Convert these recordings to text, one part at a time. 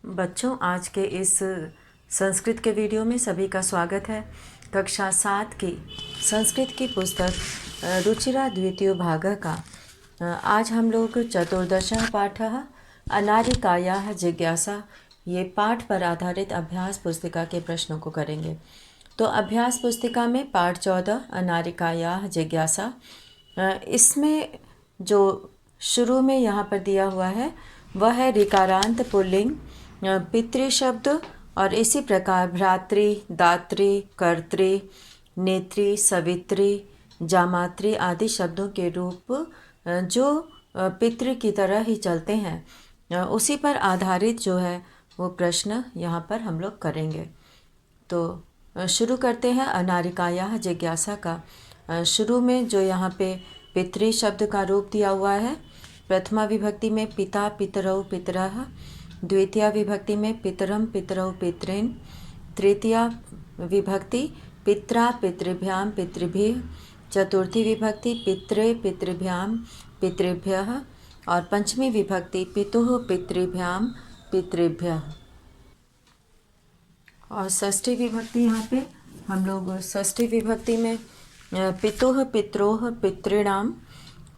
बच्चों, आज के इस संस्कृत के वीडियो में सभी का स्वागत है। कक्षा 7 की संस्कृत की पुस्तक रुचिरा द्वितीय भाग का आज हम लोग चतुर्दशः पाठः अनारिकायाः जिज्ञासा ये पाठ पर आधारित अभ्यास पुस्तिका के प्रश्नों को करेंगे। तो अभ्यास पुस्तिका में पाठ 14 अनारिकायाः जिज्ञासा, इसमें जो शुरू में यहाँ पर दिया हुआ है वह है ऋकारांत पुल्लिंग पितृ शब्द, और इसी प्रकार भ्रातृ, दात्री, कर्तृ, नेत्री, सवित्री, जामात्री आदि शब्दों के रूप जो पितृ की तरह ही चलते हैं, उसी पर आधारित जो है वो प्रश्न यहाँ पर हम लोग करेंगे। तो शुरू करते हैं अनारिकायाः जिज्ञासा का। शुरू में जो यहाँ पे पितृ शब्द का रूप दिया हुआ है, प्रथमा विभक्ति में पिता पितरौ पितरः, द्वितीया विभक्ति में पितरम पितरौ पितॄन्, तृतीया विभक्ति पित्रा पितृभ्यां पितृभिः, चतुर्थी विभक्ति पित्रे पितृभ्यां पितृभ्यः, और पंचमी विभक्ति पितुः पितृभ्यां पितृभ्यः। और षष्ठी विभक्ति यहाँ पे हम लोग षष्ठी विभक्ति में पितुः पित्रोः पितॄणाम,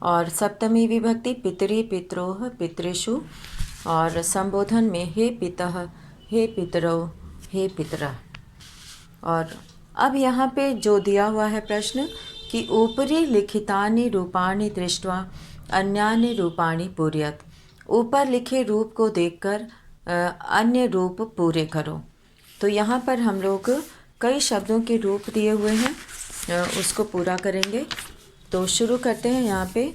और सप्तमी विभक्ति पितरी पित्रोः पितृषु, और संबोधन में हे पितः हे पितरौ हे पितरः। और अब यहाँ पे जो दिया हुआ है प्रश्न कि ऊपरी लिखितानि रूपाणि दृष्ट्वा अन्यानि रूपाणि पूरयत, ऊपर लिखे रूप को देखकर अन्य रूप पूरे करो। तो यहाँ पर हम लोग कई शब्दों के रूप दिए हुए हैं, उसको पूरा करेंगे। तो शुरू करते हैं। यहाँ पे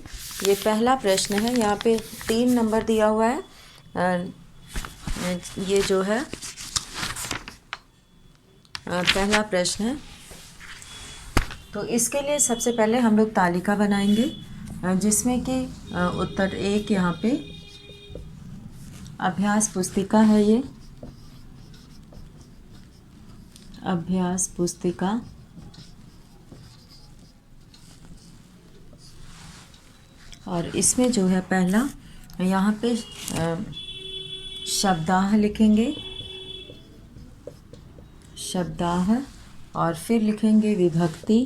ये पहला प्रश्न है, यहाँ पे 3 नंबर दिया हुआ है। ये जो है पहला प्रश्न है। तो इसके लिए सबसे पहले हम लोग तालिका बनाएंगे, जिसमें कि उत्तर 1 यहाँ पे अभ्यास पुस्तिका है। ये अभ्यास पुस्तिका, और इसमें जो है पहला यहाँ पे शब्दाह लिखेंगे, शब्दाह, और फिर लिखेंगे विभक्ति,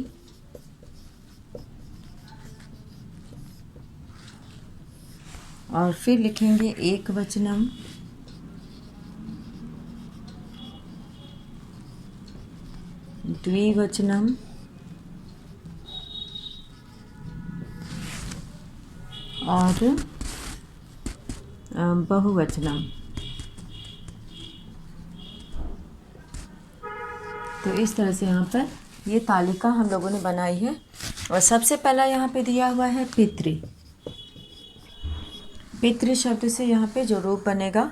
और फिर लिखेंगे एकवचनम, द्विवचनम, और बहुवचनम। तो इस तरह से यहाँ पर ये तालिका हम लोगों ने बनाई है। और सबसे पहला यहाँ पे दिया हुआ है पितृ। पितृ शब्द से यहाँ पे जो रूप बनेगा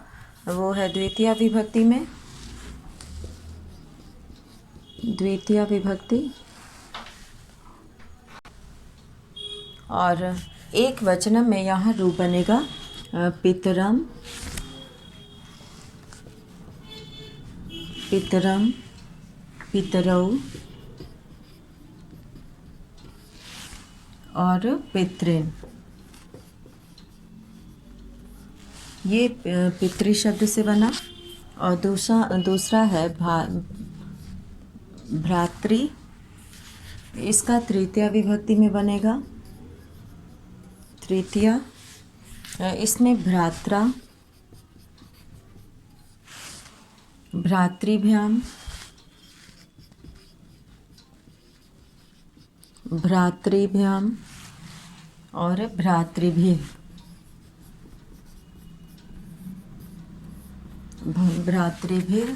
वो है द्वितीया विभक्ति में, द्वितीया विभक्ति, और एक वचनम में यहाँ रूप बनेगा पितरम, पितरम, पितरौ, और पितृन्। ये पितृ शब्द से बना। और दूसरा है भ्रातृ। इसका तृतीया विभक्ति में बनेगा, तृतीया। इसमें भ्रात्रा, भ्रातृभ्याम, भ्रातृभ्याम, और भ्रातृभिः, भ्रातृभिः,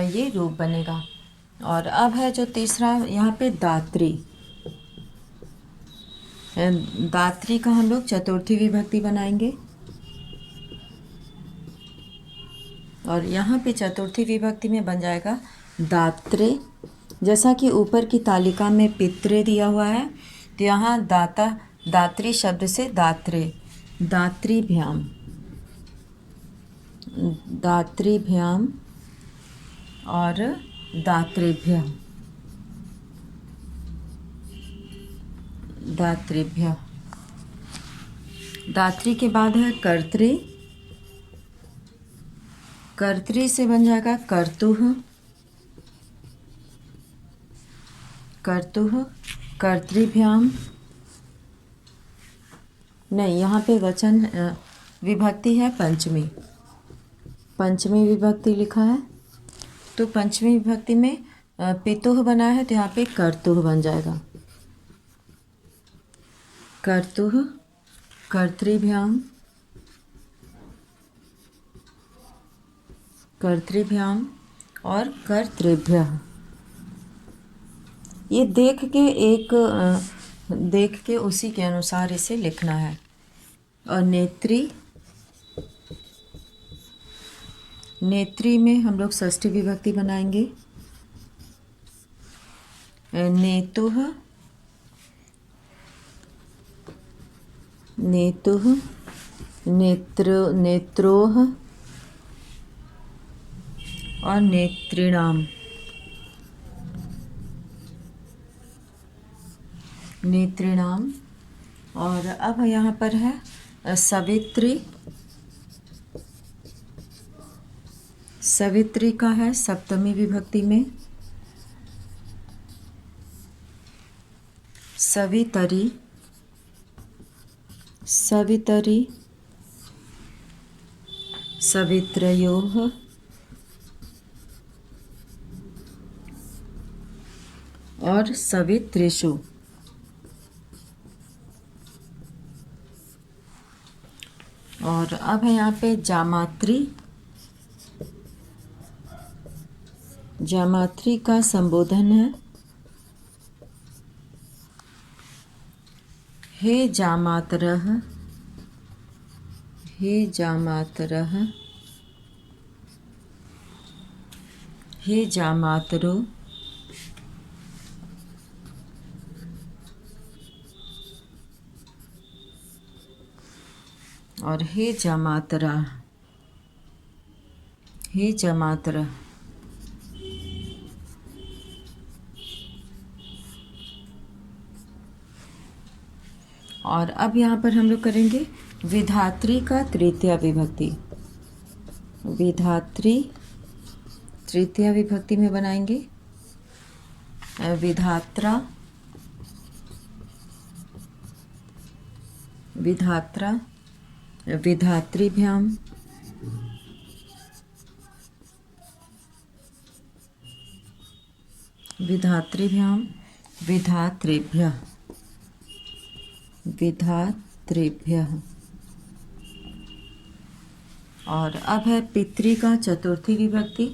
ये रूप बनेगा। और अब है जो तीसरा यहाँ पे दात्री। दात्री का हम लोग चतुर्थी विभक्ति बनाएंगे, और यहाँ पे चतुर्थी विभक्ति में बन जाएगा दात्रे। जैसा कि ऊपर की तालिका में पित्रे दिया हुआ है, तो यहाँ दात्री शब्द से दात्रे, दात्रीभ्याम, दात्रीभ्याम, और दात्रेभ्यः, दातृभ्यः। दात्री के बाद है कर्तृ, कर्तरी से बन जाएगा कर्तुः, कर्तुः। कर्तृभ्याम, नहीं, यहाँ पे वचन विभक्ति है पंचमी, पंचमी विभक्ति लिखा है, तो पंचमी विभक्ति में पितुः बना है तो यहाँ पे कर्तुः बन जाएगा। कर्तुः, कर्तृभ्याम, कर्तृभ्याम और कर्तृभ्यः। ये देख के उसी के अनुसार इसे लिखना है। और नेत्री, नेत्री में हम लोग षष्ठी विभक्ति बनाएंगे। नेतुः, नेतुः, नेत्रोः और नेत्रिणाम, नेत्रिणाम। और अब यहाँ पर है सवित्री, सवित्री का है सप्तमी विभक्ति में। सवितरी, सवितरी, सवित्रयोः और सवित्रेषु। और अब है यहाँ पे जामात्री, जामात्री का संबोधन है हे जामातरः, हे जामातरः, हे जामातरो, और हे जामातरा, हे जामातरा। और अब यहाँ पर हम लोग करेंगे विधात्री का तृतीया विभक्ति। विधात्री तृतीया विभक्ति में बनाएंगे विधात्रा, विधात्रा, विधातृभ्याम, विधातृभ्याम, विधातृभ्यः, विधातृभ्यः। और अब है पितृ का चतुर्थी विभक्ति।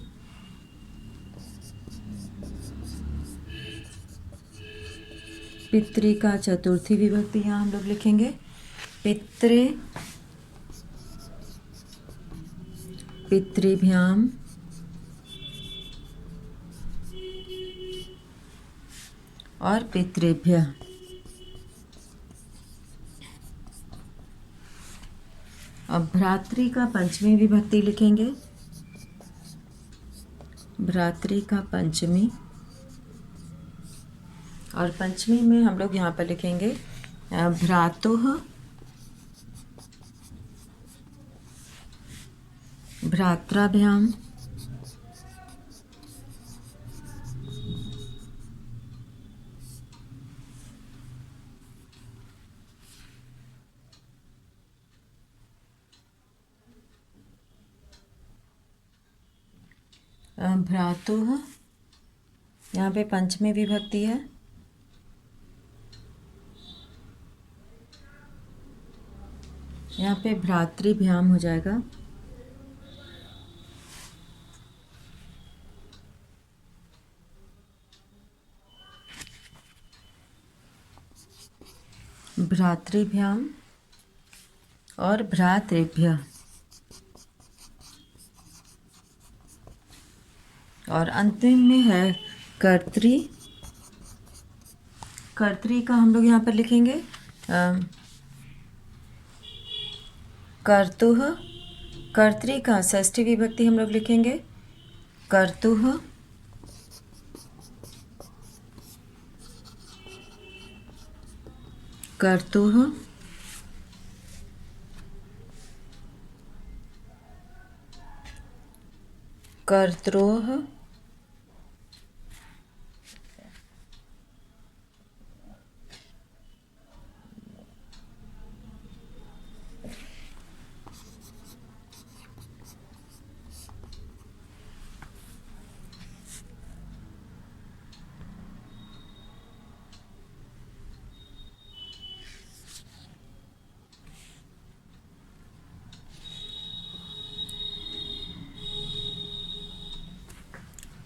पितृ का चतुर्थी विभक्ति यहाँ हम लोग लिखेंगे पितृ, पितृभ्याम, और पितृभ्यः। अब भ्रातृ का पंचमी विभक्ति लिखेंगे। भ्रातृ का पंचमी, और पंचमी में हम लोग यहाँ पर लिखेंगे भ्रातुः, भ्रात्राभ्याम, भ्रातुः, यहाँ पे पंचमी विभक्ति है। यहाँ पे भ्रातृभ्याम हो जाएगा। भ्रातृभ्याम और भ्रातृभ्यः। और अंतिम में है कर्तृ। कर्तृ का हम लोग यहाँ पर लिखेंगे कर्तुः। कर्तृ का षष्ठी विभक्ति हम लोग लिखेंगे कर्तुः, कर्तुः, कर्त्रोः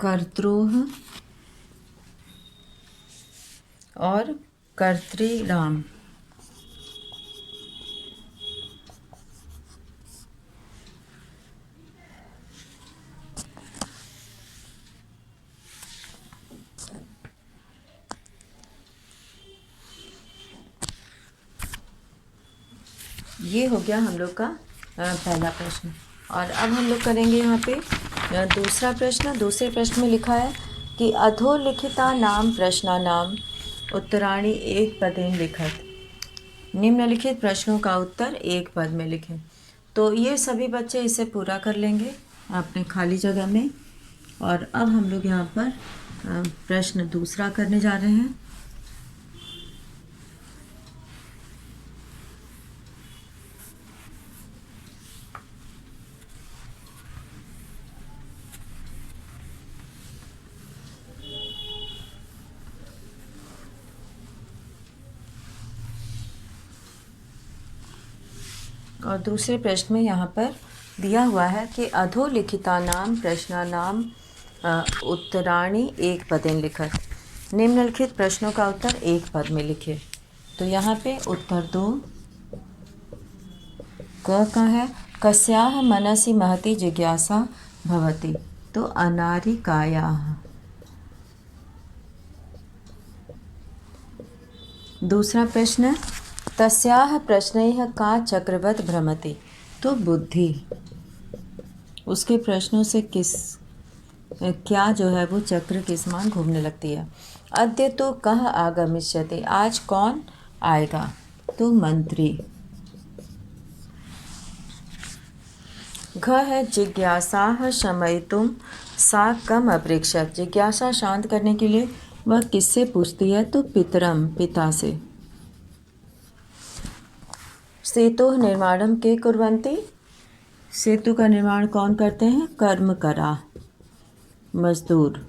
कर्त्रोः और कर्तृणाम। ये हो गया हम लोग का पहला प्रश्न। और अब हम लोग करेंगे यहाँ पे दूसरा प्रश्न। दूसरे प्रश्न में लिखा है कि अधोलिखिता नाम प्रश्नानाम उत्तराणि एक पदेन लिखत। निम्नलिखित प्रश्नों का उत्तर एक पद में लिखें। तो ये सभी बच्चे इसे पूरा कर लेंगे अपने खाली जगह में। और अब हम लोग यहाँ पर प्रश्न दूसरा करने जा रहे हैं। और दूसरे प्रश्न में यहाँ पर दिया हुआ है कि अधोलिखितानाम प्रश्नानाम उत्तराणि एक पदेन लिखत। निम्नलिखित प्रश्नों का उत्तर एक पद में लिखे। तो यहाँ पे उत्तर दो का है कस्याः मनसि महती जिज्ञासा भवति। तो अनारिकायाः। दूसरा प्रश्न तस्याः प्रश्नैः का चक्रवत् भ्रमति। तो बुद्धि। उसके प्रश्नों से क्या जो है वो चक्र के समान घूमने लगती है। अद्य तो कः आगमिष्यति। आज कौन आएगा। तो मंत्री। घ है जिज्ञासाः शमयितुं सा कम अपृच्छत। जिज्ञासा शांत करने के लिए वह किससे पूछती है। तो पितरम पिता से। सेतुः निर्माणम के कुर्वन्ति। सेतु का निर्माण कौन करते हैं। कर्मकरा मजदूर।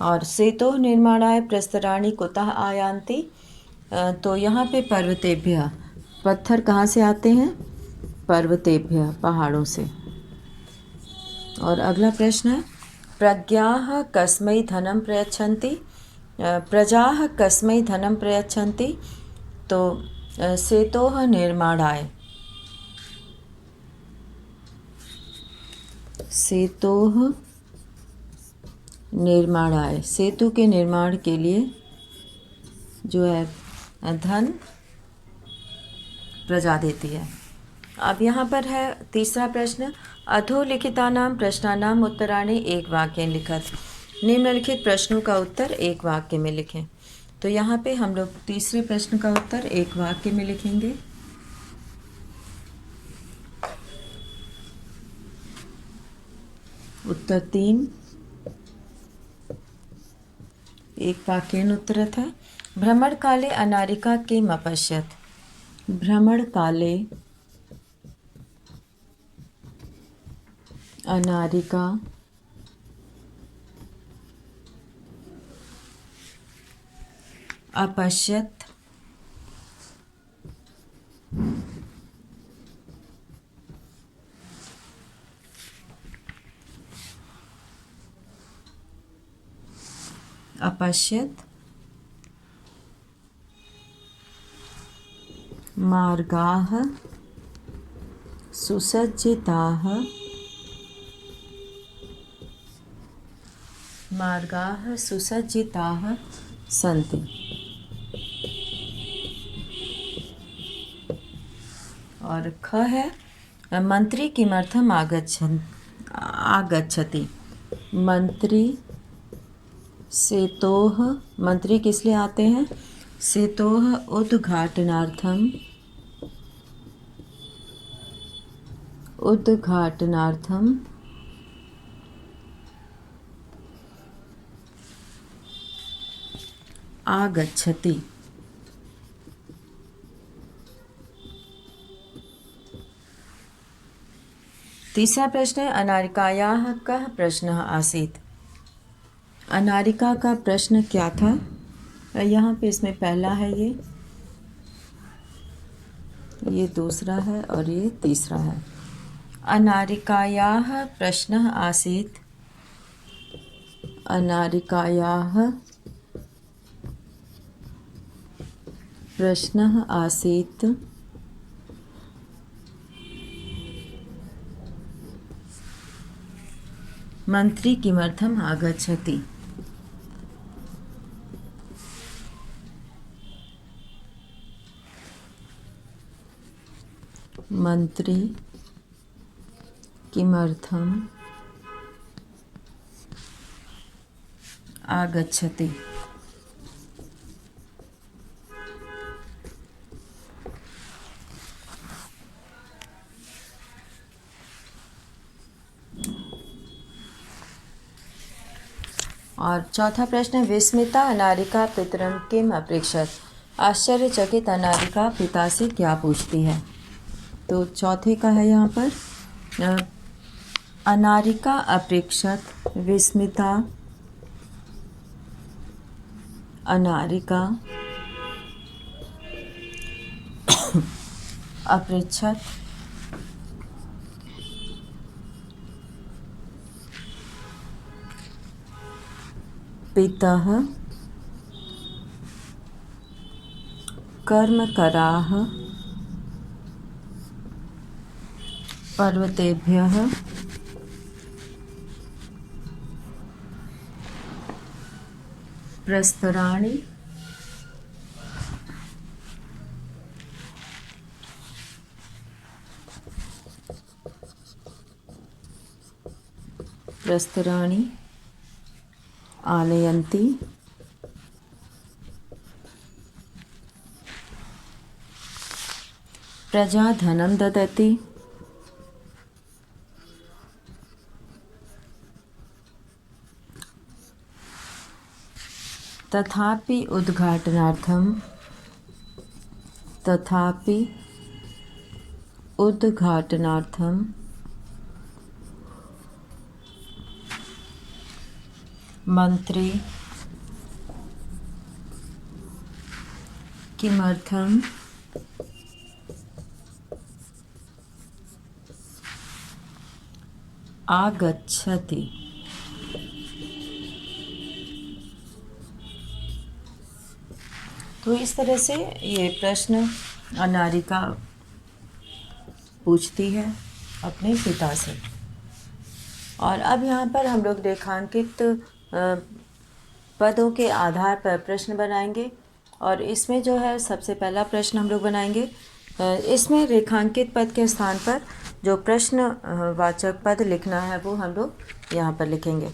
और सेतुः निर्माणाय प्रस्तराणि कुतः आयान्ति। तो यहाँ पे पर्वतेभ्यः। पत्थर कहाँ से आते हैं। पर्वतेभ्यः पहाड़ों से। और अगला प्रश्न है प्रज्ञाः कस्मै धनं प्रयच्छन्ति। प्रजाः कस्मै धनं प्रयच्छन्ति। तो सेतोः निर्माणाय। सेतोः निर्माणाय। सेतु के निर्माण के लिए जो है धन प्रजा देती है। अब यहाँ पर है तीसरा प्रश्न अधोलिखितानाम प्रश्नानाम उत्तराणि एक वाक्य लिखत। निम्नलिखित प्रश्नों का उत्तर एक वाक्य में लिखें। तो यहाँ पे हम लोग तीसरे प्रश्न का उत्तर एक वाक्य में लिखेंगे। उत्तर 3 एक वाक्येन उत्तरत है। भ्रमण काले अनारिका किम अपश्यत। भ्रमण काले अनारिका अपश्यत। अपश्यत मार्गाः सुसज्जिताः। मार्गाः सुसज्जिताः सन्ति। और ख है मंत्री किमर्थम आगच्छति। मंत्री सेतोः। मंत्री किस लिए आते हैं। सेतोः उद्घाटनार्थम। उद्घाटनार्थम आगच्छति। तीसरा प्रश्न है अनारिकायाः कः प्रश्नः आसीत्। अनारिका का प्रश्न क्या था। यहाँ पे इसमें पहला है, ये दूसरा है और ये तीसरा है। अनारिकायाः प्रश्नः आसीत्। अनारिकायाः प्रश्नः आसीत् मंत्री किमर्थम् आगच्छति। मंत्री किमर्थम् आगच्छति। और चौथा प्रश्न है विस्मिता अनारिका पितरं किम अपृच्छत। आश्चर्यचकित अनारिका पिता से क्या पूछती है। तो चौथे का है यहाँ पर अनारिका अपृच्छत। विस्मिता अनारिका अपृच्छत पितः कर्मकराः पर्वतेभ्यः प्रस्तराणि आनयन्ति। प्रजा धनं ददति। तथापि उद्घाटनार्थम मंत्री किमर्थम् आगच्छति। तो इस तरह से ये प्रश्न अनारिका पूछती है अपने पिता से। और अब यहाँ पर हम लोग रेखांकित पदों के आधार पर प्रश्न बनाएंगे। और इसमें जो है सबसे पहला प्रश्न हम लोग बनाएंगे। इसमें रेखांकित पद के स्थान पर जो प्रश्न वाचक पद लिखना है वो हम लोग यहाँ पर लिखेंगे।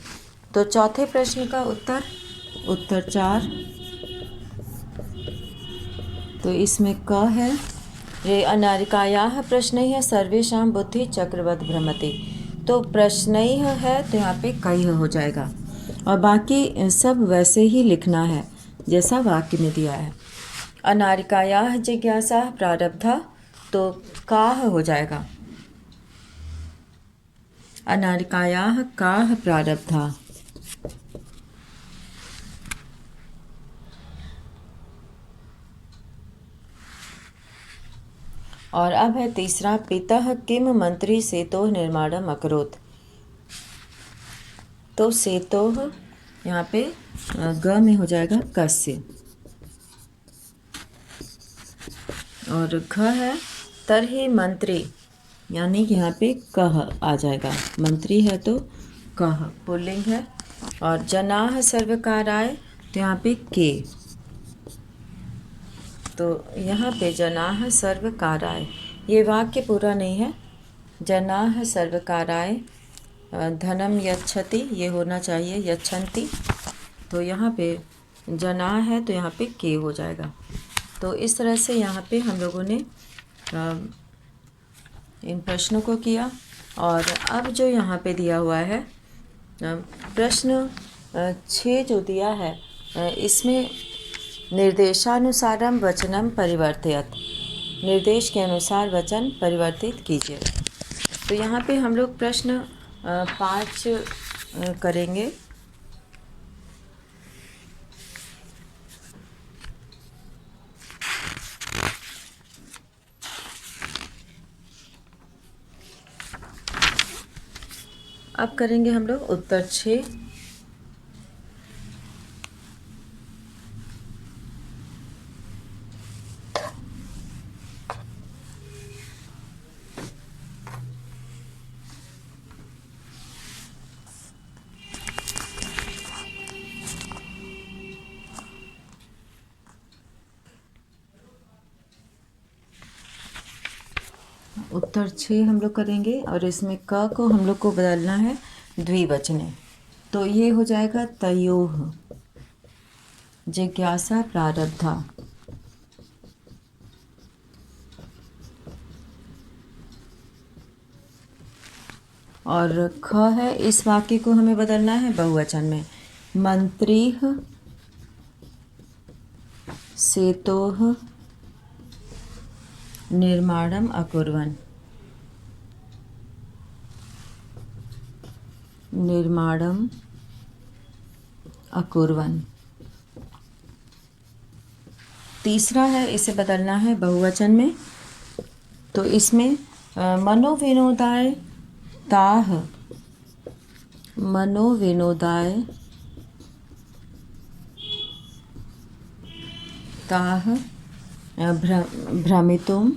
तो चौथे प्रश्न का उत्तर 4। तो इसमें क है। रे अनारिकायाः प्रश्नैः सर्वेषां बुद्धि चक्रवत् भ्रमति। तो प्रश्नैः है तो यहाँ पे कई हो जाएगा और बाकी सब वैसे ही लिखना है जैसा वाक्य में दिया है। अनारिकायाः जिज्ञासा प्रारब्धा तो काह हो जाएगा। अनारिकायाः काह प्रारब्धा। और अब है तीसरा पितः किम मंत्री सेतोः निर्माणम् अकरोत्। तो सेतोः यहाँ पे ग में हो जाएगा कस्य। और घ है तर्हि मंत्री, यानी कि यहाँ पे कह आ जाएगा। मंत्री है तो कह पुल्लिंग है। और जनाः सर्वकाराय तो यहाँ पे के। तो यहाँ पे जनाः सर्वकाराय, ये वाक्य पूरा नहीं है। जनाः सर्वकाराय धनम यच्छति, ये होना चाहिए यच्छन्ति। तो यहाँ पे जना है तो यहाँ पे के हो जाएगा। तो इस तरह से यहाँ पे हम लोगों ने इन प्रश्नों को किया। और अब जो यहाँ पे दिया हुआ है प्रश्न 6 जो दिया है, इसमें निर्देशानुसारम वचनम परिवर्तयत, निर्देश के अनुसार वचन परिवर्तित कीजिए। तो यहाँ पे हम लोग प्रश्न 5 करेंगे। अब करेंगे हम लोग उत्तर 6। उत्तर 6 हम लोग करेंगे और इसमें क को हम लोग को बदलना है द्विवचने। तो ये हो जाएगा तयोः जिज्ञासा प्रारब्धा। और ख है, इस वाक्य को हमें बदलना है बहुवचन में। मंत्रीः सेतोः निर्माणम अकुर्वन्, निर्माणम अकुर्वन्। तीसरा है, इसे बदलना है बहुवचन में। तो इसमें मनोविनोदाय ताः, मनोविनोदाय ताः भ्रमितुं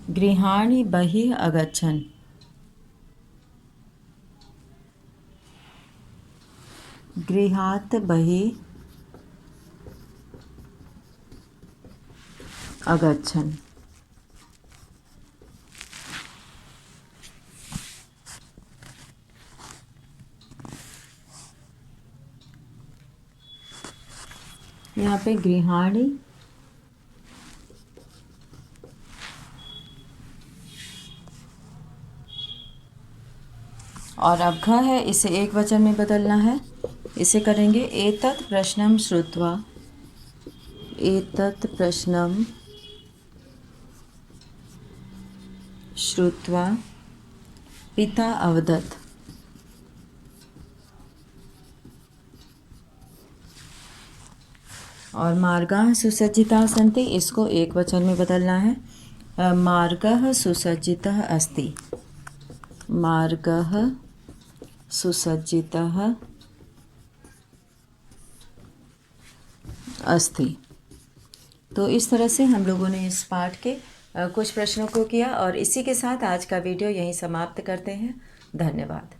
गृहाणि बहिः अगच्छन्, गृहात् बहिः अगच्छन्। यहाँ पे गृहाणि और अब घ है, इसे एक वचन में बदलना है। इसे करेंगे एतत् प्रश्नं श्रुत्वा, एतत् प्रश्नं श्रुत्वा पिता अवदत्। और मार्गाः सुसज्जिताः सन्ति, इसको एक वचन में बदलना है। मार्गः सुसज्जितः अस्ति, मार्गः सुसज्जितः अस्ति। तो इस तरह से हम लोगों ने इस पाठ के कुछ प्रश्नों को किया और इसी के साथ आज का वीडियो यहीं समाप्त करते हैं। धन्यवाद।